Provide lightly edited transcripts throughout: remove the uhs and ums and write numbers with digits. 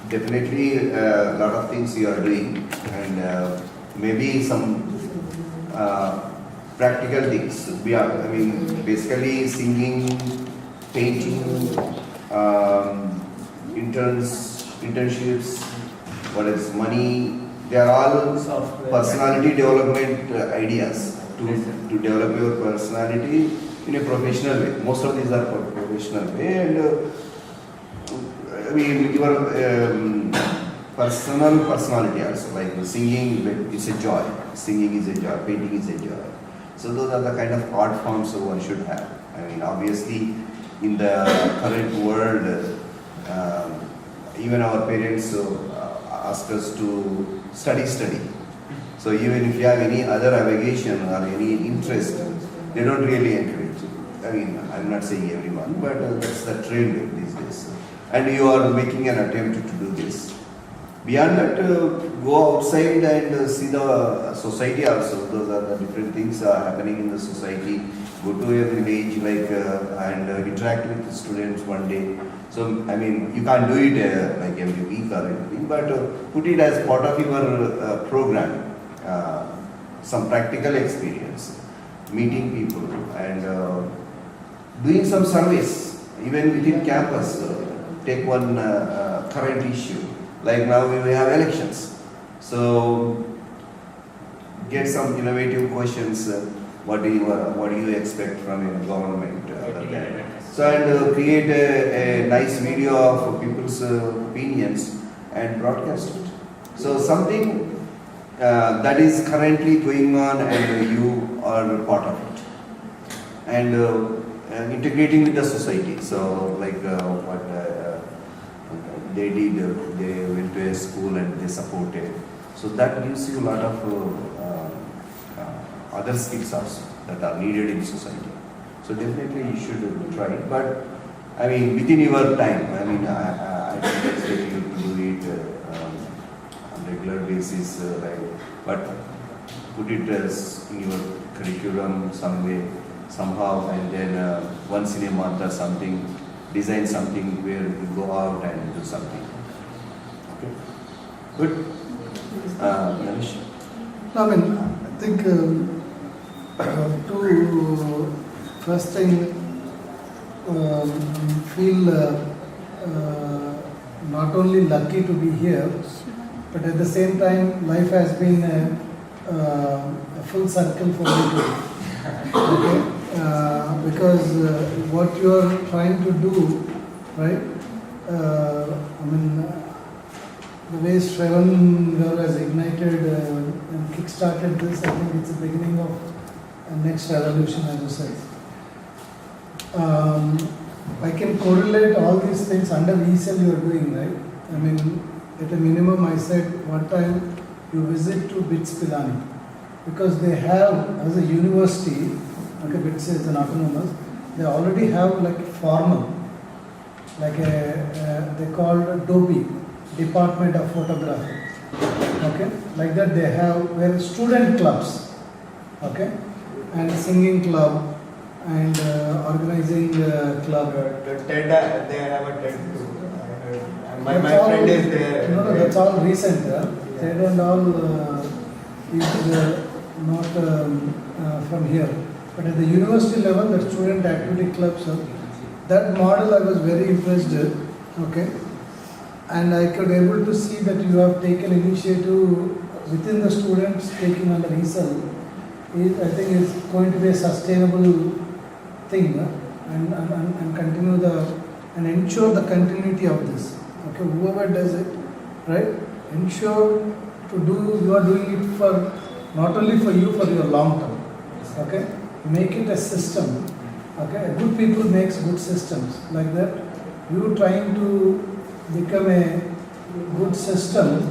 Definitely a lot of things you are doing, and maybe some practical things. I mean, basically singing, painting, internships, what is money. They are all personality development ideas to develop your personality in a professional way. Most of these are professional way, and I mean your personality also, like singing is a joy, singing is a joy, painting is a joy. So those are the kind of art forms one should have. I mean, obviously in the current world, even our parents ask us to study. So even if you have any other avocation or any interest, they don't really encourage you. I mean, I'm not saying everyone, but that's the trend these days. And you are making an attempt to do this. Beyond that, go outside and see the society also. Those are the different things happening in the society. Go to a village and interact with the students one day. So, I mean, you can't do it like every week or anything, but put it as part of your program. Some practical experience, meeting people, and doing some service, even within campus. Take one current issue, like now we have elections. So get some innovative questions. What do you expect from a government? So and create a nice video of people's opinions and broadcast it. So something that is currently going on and you are part of it, and integrating with the society. So like what they did, they went to a school and they supported. So that gives you a lot of other skills also that are needed in society. So definitely you should try it, but I mean within your time. I mean I don't expect you to do it on regular basis, but put it as in your curriculum some way, somehow, and then once in a month or something, design something where you go out and do something. Okay, good. Manish? I mean, I think to first thing feel not only lucky to be here, but at the same time life has been a full circle for me too. Okay? Because what you are trying to do, right? I mean, the way Shravan has ignited and kick-started this, I think it's the beginning of a next revolution, as you said. I can correlate all these things under ECell you are doing, right? I mean, at a minimum, I said one time you visit to BITS Pilani, because they have, as a university, okay, BITS is an autonomous, they already have like formal, like they called DOPI, Department of Photography, okay, like that they have where student clubs, okay, and singing club, and organizing club. The TED, they have a TED too. My friend is there. No, that's all recent. TED and all is not from here. But at the university level, the student activity clubs, that model I was very impressed with, okay. And I could able to see that you have taken initiative within the students taking under ECell. I think is going to be a sustainable thing, and continue and ensure the continuity of this. Okay, whoever does it, right? Ensure to do, you are doing it for not only for you, for your long term. Okay, make it a system. Okay, good people makes good systems. Like that, you trying to become a good system.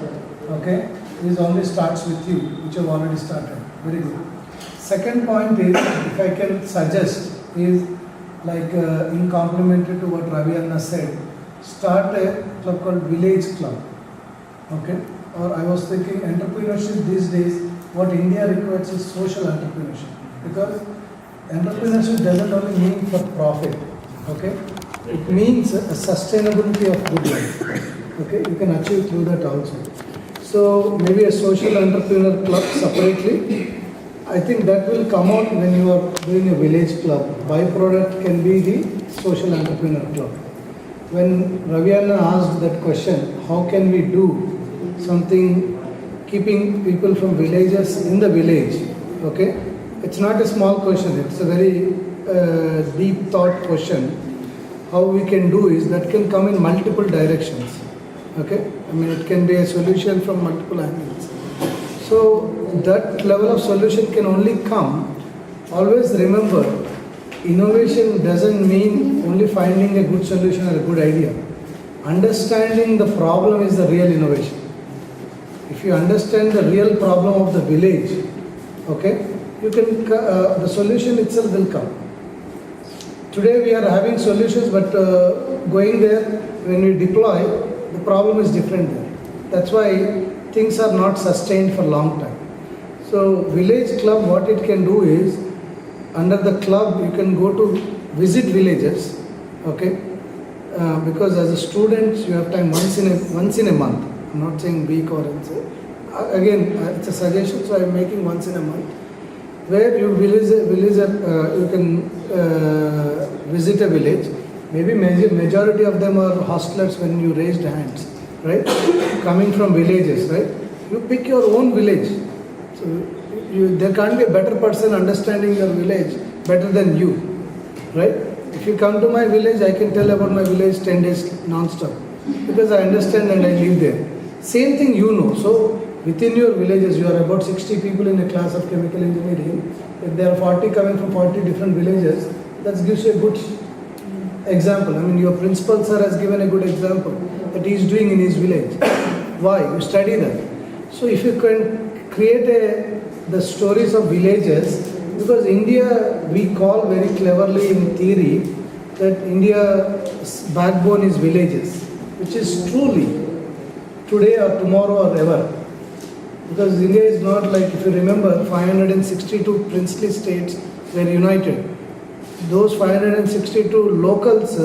Okay, this only starts with you, which have already started. Very good. Second point is, if I can suggest, is like in complementary to what Ravi Anna said, start a club called Village Club. Okay, or I was thinking entrepreneurship these days, what India requires is social entrepreneurship, because entrepreneurship doesn't only mean for profit. Okay, it means a sustainability of good life. Okay, you can achieve through that also. So maybe a social entrepreneur club separately. I think that will come out when you are doing a village club. Byproduct can be the social entrepreneur club. When Raviana asked that question, how can we do something keeping people from villages in the village? Okay, it's not a small question. It's a very deep thought question. How we can do is that can come in multiple directions. Okay, I mean it can be a solution from multiple angles. So that level of solution can only come. Always remember, innovation doesn't mean only finding a good solution or a good idea. Understanding the problem is the real innovation. If you understand the real problem of the village, okay, you can the solution itself will come. Today we are having solutions, but going there when we deploy, the problem is different there. That's why things are not sustained for a long time. So village club, what it can do is, under the club you can go to visit villages, okay? Because as a student you have time once in a month. I'm not saying week or again it's a suggestion, so I'm making once in a month, where you you can visit a village. Maybe majority of them are hostlers when you raised hands, right? Coming from villages, right? You pick your own village. So there can't be a better person understanding your village better than you, right? If you come to my village, I can tell about my village 10 days non-stop because I understand and I live there. Same thing you know. So within your villages, you are about 60 people in a class of chemical engineering. If there are 40 coming from 40 different villages, that gives you a good example. I mean, your principal sir has given a good example that he is doing in his village. Why? You study that. So if you can create the stories of villages, because India, we call very cleverly in theory that India's backbone is villages, which is truly today or tomorrow or ever. Because India is not like, if you remember, 562 princely states were united. Those 562 locals,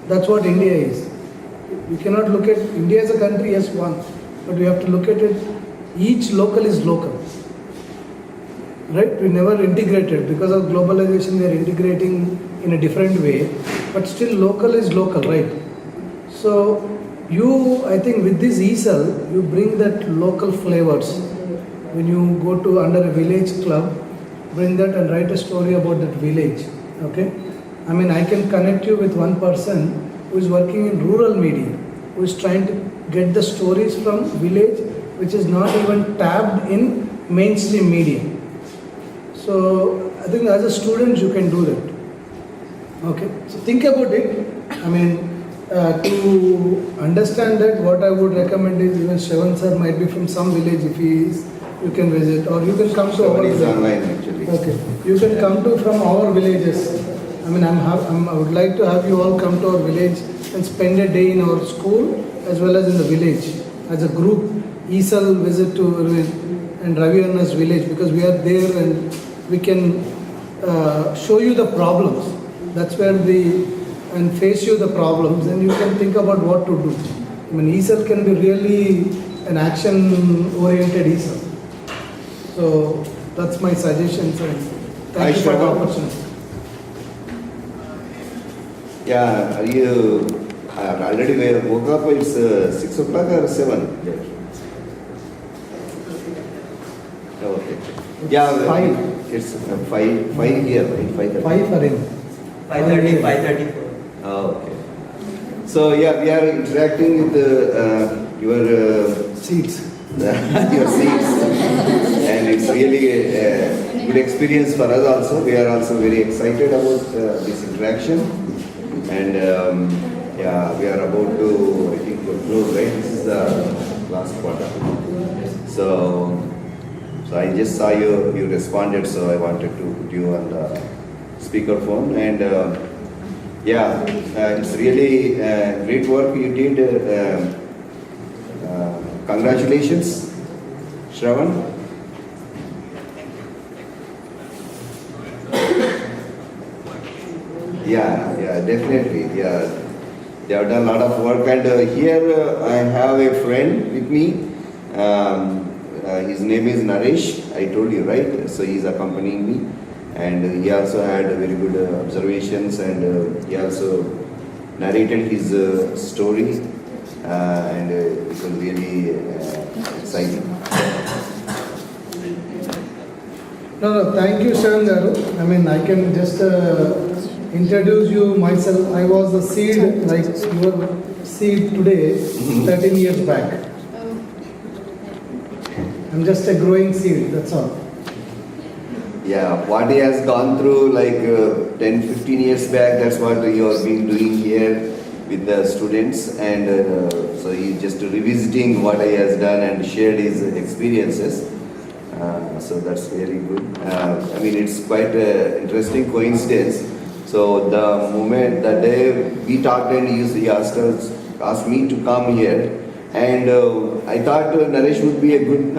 that's what India is. We cannot look at India as a country as one, but we have to look at it, each local is local. Right? We never integrated. Because of globalization, we are integrating in a different way, but still local is local, right? So I think with this ECell, you bring that local flavors. When you go to under a village club, bring that and write a story about that village. Okay? I mean, I can connect you with one person who is working in rural media, who is trying to get the stories from village, which is not even tabbed in mainstream media. So I think as a student you can do that. Okay? So think about it. I mean, to understand that, what I would recommend is, even Shravan sir might be from some village. If he is, you can visit, or you can come to our Shravan is village. online actually. Okay, you can come to from our villages. I mean, I would like to have you all come to our village and spend a day in our school as well as in the village as a group. ECell visit to and Ravi Anna's village, because we are there and we can show you the problems. That's where and face you the problems, and you can think about what to do. I mean, ECell can be really an action-oriented ECell. So that's my suggestions, and thank you for the opportunity. Yeah, are you already woke up? It's 6 o'clock or 7? Okay. Yeah, 5. It's 5 here, right? 5:30. 5 are in. 5:30, 5:34. Oh, okay. So yeah, we are interacting with your Seats. your seats, and it's really a good experience for us also. We are also very excited about this interaction, and yeah, we are about to, I think, conclude, right? This is the last quarter. So I just saw you responded, so I wanted to put you on the speakerphone, and yeah, it's really great work you did. Congratulations, Shravan. Yeah, definitely, yeah. They have done a lot of work, and here I have a friend with me. His name is Naresh. I told you, right? So he's accompanying me, and he also had very good observations, and he also narrated his story, and it was really exciting. No, thank you, Sharan Garu. I mean, I can just introduce you myself. I was the seed, like your seed today, 13 years back. I'm just a growing seed, that's all. Yeah, what he has gone through like 10, 15 years back, that's what you have been doing here with the students, and so he's just revisiting what he has done and shared his experiences. So that's really good. I mean, it's quite an interesting coincidence. So the day we talked, and he asked me to come here, and I thought Naresh would be a good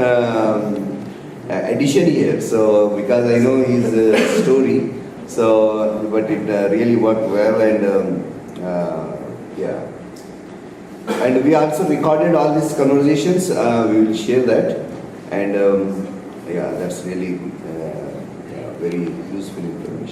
addition here. So because I know his story, so but it really worked well, and yeah. And we also recorded all these conversations. We will share that, and yeah, that's really very useful information.